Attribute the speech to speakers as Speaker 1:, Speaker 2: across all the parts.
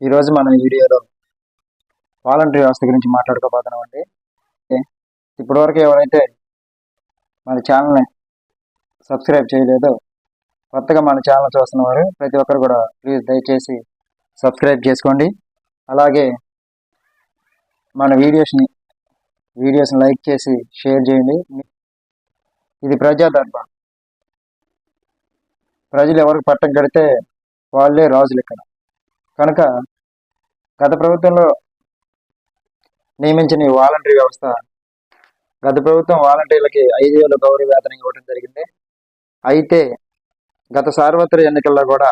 Speaker 1: ఈరోజు మనం ఈ వీడియోలో వాలంటరీ వ్యవస్థ గురించి మాట్లాడుకోబోతున్నాం అండి. ఇప్పటివరకు ఎవరైతే మన ఛానల్ని సబ్స్క్రైబ్ చేయలేదో కొత్తగా మన ఛానల్ చూస్తున్న వారు ప్రతి ఒక్కరు కూడా ప్లీజ్ దయచేసి సబ్స్క్రైబ్ చేసుకోండి. అలాగే మన వీడియోస్ని లైక్ చేసి షేర్ చేయండి. ఇది ప్రజాదర్బార్. ప్రజలు ఎవరికి పట్టం కడితే వాళ్ళే రాజులు ఇక్కడ. కనుక గత ప్రభుత్వంలో నియమించిన ఈ వాలంటరీ వ్యవస్థ, గత ప్రభుత్వం వాలంటీర్లకి 5,000 గౌరవ వేతనం ఇవ్వడం జరిగింది. అయితే గత సార్వత్రిక ఎన్నికల్లో కూడా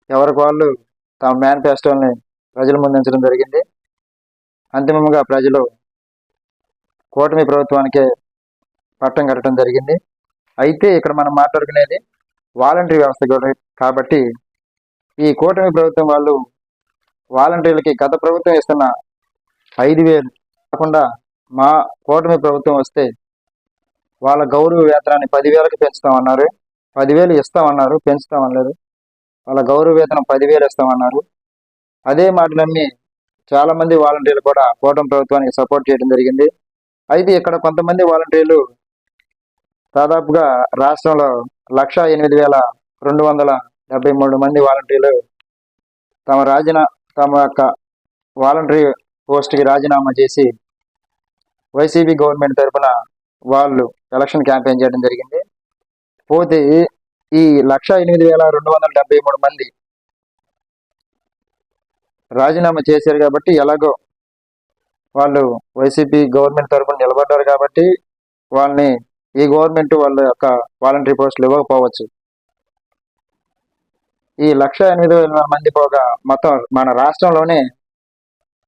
Speaker 1: ఎవరికి వాళ్ళు తమ మేనిఫెస్టోని ప్రజల ముందుంచడం జరిగింది. అంతిమంగా ప్రజలు కూటమి ప్రభుత్వానికే పట్టం కట్టడం జరిగింది. అయితే ఇక్కడ మనం మాట్లాడుకునేది వాలంటరీ వ్యవస్థ కాబట్టి ఈ కూటమి ప్రభుత్వం వాళ్ళు వాలంటీర్లకి గత ప్రభుత్వం ఇస్తున్న 5,000 కాకుండా మా కూటమి ప్రభుత్వం వస్తే వాళ్ళ గౌరవ వేతనాన్ని 10,000కి పెంచుతామన్నారు. 10,000 ఇస్తామన్నారు, పెంచుతామన్నారు. వాళ్ళ గౌరవ వేతనం 10,000 ఇస్తామన్నారు. అదే మాట నమ్మి చాలామంది వాలంటీర్లు కూడా కూటమి ప్రభుత్వానికి సపోర్ట్ చేయడం జరిగింది. అయితే ఇక్కడ కొంతమంది వాలంటీర్లు దాదాపుగా రాష్ట్రంలో 1,08,273 మంది వాలంటీర్లు తమ యొక్క వాలంటరీ పోస్ట్కి రాజీనామా చేసి వైసీపీ గవర్నమెంట్ తరఫున వాళ్ళు ఎలక్షన్ క్యాంపెయిన్ చేయడం జరిగింది. పోతే ఈ 1,08,273 మంది రాజీనామా చేశారు కాబట్టి ఎలాగో వాళ్ళు వైసీపీ గవర్నమెంట్ తరఫున నిలబడ్డారు కాబట్టి వాళ్ళని ఈ గవర్నమెంట్ వాళ్ళ యొక్క వాలంటరీ పోస్టులు ఇవ్వకపోవచ్చు. ఈ 1,08,000 మంది పోగా మొత్తం మన రాష్ట్రంలోనే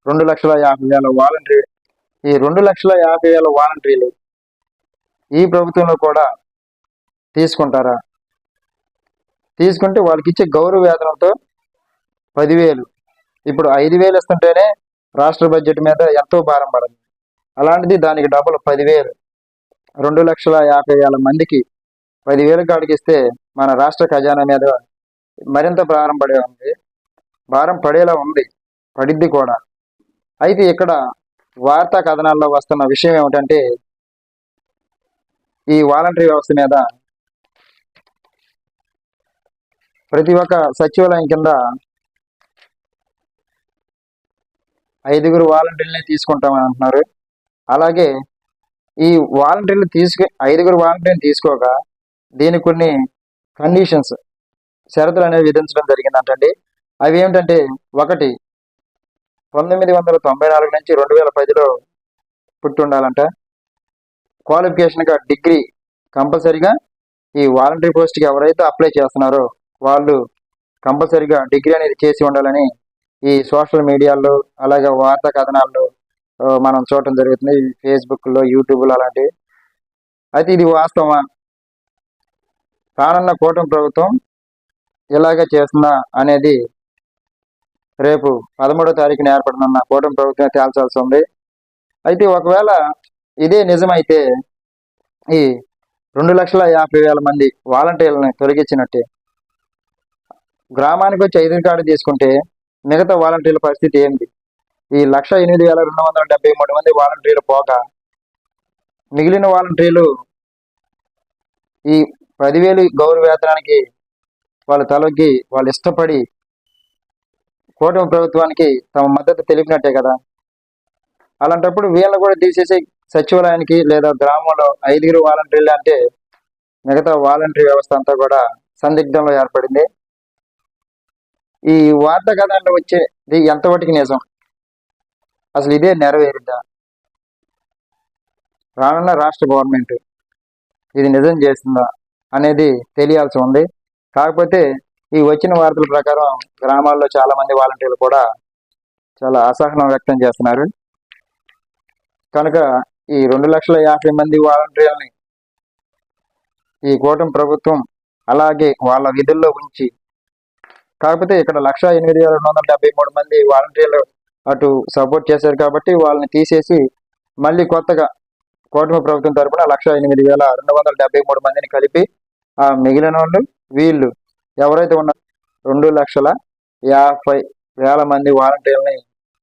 Speaker 1: 2,50,000 వాలంటరీ. ఈ 2,50,000 వాలంటీర్లు ఈ ప్రభుత్వంలో కూడా తీసుకుంటారా? తీసుకుంటే వాళ్ళకి ఇచ్చే గౌరవ వేతనంతో 10,000, ఇప్పుడు 5,000 ఇస్తుంటేనే రాష్ట్ర బడ్జెట్ మీద ఎంతో భారం పడింది. అలాంటిది దానికి డబుల్ 10,000. 2,50,000 మందికి 10,000 కాడికి ఇస్తే మన రాష్ట్ర ఖజానా మీద మరింత భారం పడేలా ఉంది, పడిద్ది కూడా. అయితే ఇక్కడ వార్తా కథనాల్లో వస్తున్న విషయం ఏమిటంటే ఈ వాలంటరీ వ్యవస్థ మీద ప్రతి ఒక్క సచివాలయం కింద 5 వాలంటీర్లని తీసుకుంటామని అంటున్నారు. అలాగే ఈ వాలంటీర్లు 5 వాలంటీర్లు తీసుకోక దీనికి కొన్ని కండిషన్స్, షరతులు అనేవి విధించడం జరిగిందంటండి. అవి ఏమిటంటే, 1, 1994 నుంచి 2010లో పుట్టి ఉండాలంట. క్వాలిఫికేషన్గా డిగ్రీ కంపల్సరీగా ఈ వాలంటరీ పోస్ట్కి ఎవరైతే అప్లై చేస్తున్నారో వాళ్ళు కంపల్సరీగా డిగ్రీ అనేది చేసి ఉండాలని ఈ సోషల్ మీడియాలో అలాగే వార్తా కథనాల్లో మనం చూడటం జరుగుతుంది, ఫేస్బుక్లో, యూట్యూబ్లో అలాంటివి. అయితే ఇది వాస్తవమా? రానున్న కూటమి ప్రభుత్వం ఇలాగే చేస్తుందా అనేది రేపు 13వ తారీఖున ఏర్పడనున్న కూటమి ప్రభుత్వం తేల్చాల్సి ఉంది. అయితే ఒకవేళ ఇదే నిజమైతే ఈ 2,50,000 మంది వాలంటీర్లను తొలగించినట్టే. గ్రామానికి వచ్చి 5 కార్డు తీసుకుంటే మిగతా వాలంటీర్ల పరిస్థితి ఏంటి? ఈ 1,08,273 మంది వాలంటీర్లు పోక మిగిలిన వాలంటీర్లు ఈ 10,000 గౌరవ వేతనానికి వాళ్ళు తలొగ్గి వాళ్ళు ఇష్టపడి కూటమి ప్రభుత్వానికి తమ మద్దతు తెలిపినట్టే కదా. అలాంటప్పుడు వీళ్ళని కూడా తీసేసి సచివాలయానికి లేదా గ్రామంలో 5 వాలంటీర్లు అంటే మిగతా వాలంటరీ వ్యవస్థ అంతా కూడా సందిగ్ధంలో ఏర్పడింది. ఈ వార్తా కథనాల్లో వచ్చేది ఎంతవరకు నిజం? అసలు ఇదే నెరవేరుద్దా? రానున్న రాష్ట్ర గవర్నమెంట్ ఇది నిజం చేస్తుందా అనేది తెలియాల్సి ఉంది. కాకపోతే ఈ వచ్చిన వార్తల ప్రకారం గ్రామాల్లో చాలా మంది వాలంటీర్లు కూడా చాలా అసహనం వ్యక్తం చేస్తున్నారు. కనుక ఈ 2,50,000 మంది వాలంటీర్లని ఈ కూటమి ప్రభుత్వం అలాగే వాళ్ళ విధుల్లో ఉంచి, కాకపోతే ఇక్కడ 1,08,273 మంది వాలంటీర్లు అటు సపోర్ట్ చేశారు కాబట్టి వాళ్ళని తీసేసి మళ్ళీ కొత్తగా కూటమి ప్రభుత్వం తరఫున 1,08,273 మందిని కలిపి ఆ మిగిలిన వాళ్ళు వీళ్ళు ఎవరైతే ఉన్నారో 50,000 మంది వాలంటీర్లని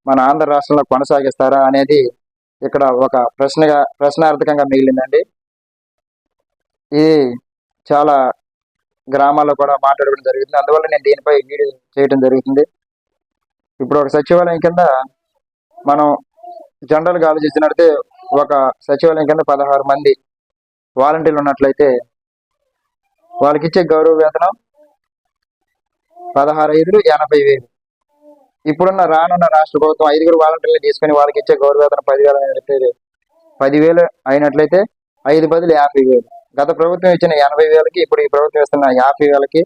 Speaker 1: మన ఆంధ్ర రాష్ట్రంలో కొనసాగిస్తారా అనేది ఇక్కడ ఒక ప్రశ్నార్థకంగా మిగిలిందండి. ఇది చాలా గ్రామాల్లో కూడా మాట్లాడడం జరుగుతుంది. అందువల్ల నేను దీనిపై వీడియో చేయడం జరుగుతుంది. ఇప్పుడు ఒక సచివాలయం కింద మనం జనరల్గా ఆలోచించినట్లయితే ఒక సచివాలయం కింద 16 మంది వాలంటీర్లు ఉన్నట్లయితే వాళ్ళకి ఇచ్చే గౌరవ వేతనం 16,580,000. ఇప్పుడున్న రానున్న రాష్ట్ర ప్రభుత్వం 5 వాలంటీర్లు తీసుకుని వాళ్ళకి ఇచ్చే గౌరవ వేతనం 10,000 అయినట్లయితే 5 బదులు 50,000. గత ప్రభుత్వం ఇచ్చిన 80,000కి ఇప్పుడు ఈ ప్రభుత్వం ఇస్తున్న 50,000కి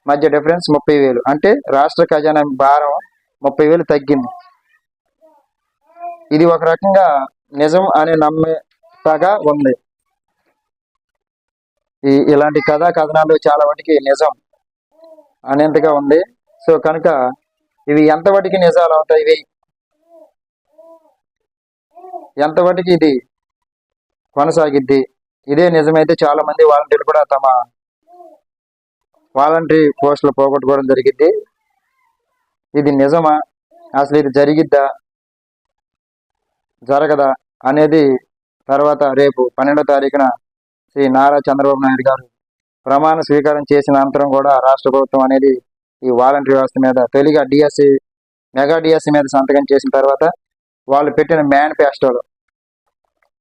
Speaker 1: మధ్య డిఫరెన్స్ 30,000. అంటే రాష్ట్ర ఖజానా భారం 30,000 తగ్గింది. ఇది ఒక రకంగా నిజం అనే నమ్మేలాగా ఉంది. ఇలాంటి కథనాలు చాలా వాటికి నిజం అనేంతగా ఉంది. సో కనుక ఇవి ఎంతవరకు నిజాలు అవుతాయి, ఇవి ఎంతవరకు ఇది కొనసాగిద్ది? ఇదే నిజమైతే చాలా మంది వాలంటీర్లు కూడా తమ వాలంటరీ పోస్టులు పోగొట్టుకోవడం జరిగిద్ది. ఇది నిజమా, అసలు ఇది జరిగిద్దా జరగదా అనేది తర్వాత రేపు 12వ తారీఖున శ్రీ నారా చంద్రబాబు నాయుడు గారు ప్రమాణ స్వీకారం చేసిన అనంతరం కూడా రాష్ట్ర ప్రభుత్వం అనేది ఈ వాలంటరీ వ్యవస్థ మీద తొలిగా మెగా డిఎస్సి మీద సంతకం చేసిన తర్వాత వాళ్ళు పెట్టిన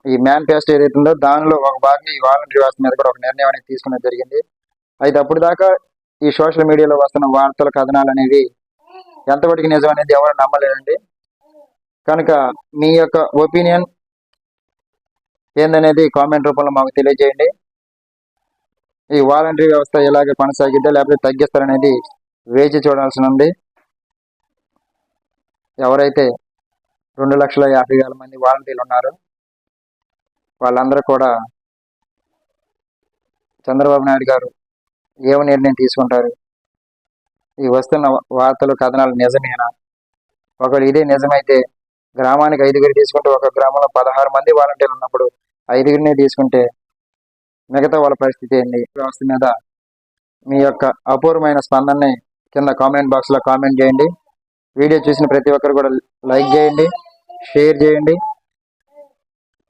Speaker 1: ఈ మేనిఫెస్టో ఏదైతే ఉందో దానిలో ఒక భాగంగా ఈ వాలంటరీ వ్యవస్థ మీద కూడా ఒక నిర్ణయం అనేది తీసుకోవడం జరిగింది. అయితే అప్పుడు దాకా ఈ సోషల్ మీడియాలో వస్తున్న వార్తల కథనాలు అనేవి ఎంతవరకు నిజం అనేది ఎవరు నమ్మలేదండి. కనుక మీ యొక్క ఒపీనియన్ ఏందనేది కామెంట్ రూపంలో మాకు తెలియజేయండి. ఈ వాలంటరీ వ్యవస్థ ఎలాగ కొనసాగిద్దా లేకపోతే తగ్గిస్తారనేది వేచి చూడాల్సి ఉంది. ఎవరైతే 2,50,000 మంది వాలంటీర్లు ఉన్నారో వాళ్ళందరూ కూడా చంద్రబాబు నాయుడు గారు ఏమి నిర్ణయం తీసుకుంటారు, ఈ వస్తున్న వార్తలు కథనాలు నిజమేనా? ఒకవేళ ఇదే నిజమైతే గ్రామానికి 5 తీసుకుంటే ఒక గ్రామంలో 16 మంది వాలంటీర్లు ఉన్నప్పుడు 5 తీసుకుంటే మిగతా వాళ్ళ పరిస్థితి ఏంటి? వ్యవస్థ మీద మీ యొక్క అపూర్వమైన స్పందనని కింద కామెంట్ బాక్స్లో కామెంట్ చేయండి. వీడియో చూసిన ప్రతి ఒక్కరు కూడా లైక్ చేయండి, షేర్ చేయండి,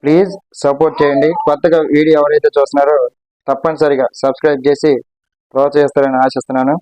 Speaker 1: ప్లీజ్ సపోర్ట్ చేయండి. కొత్తగా వీడియో ఎవరైతే చూస్తున్నారో తప్పనిసరిగా సబ్స్క్రైబ్ చేసి ప్రోత్సహిస్తారని ఆశిస్తున్నాను.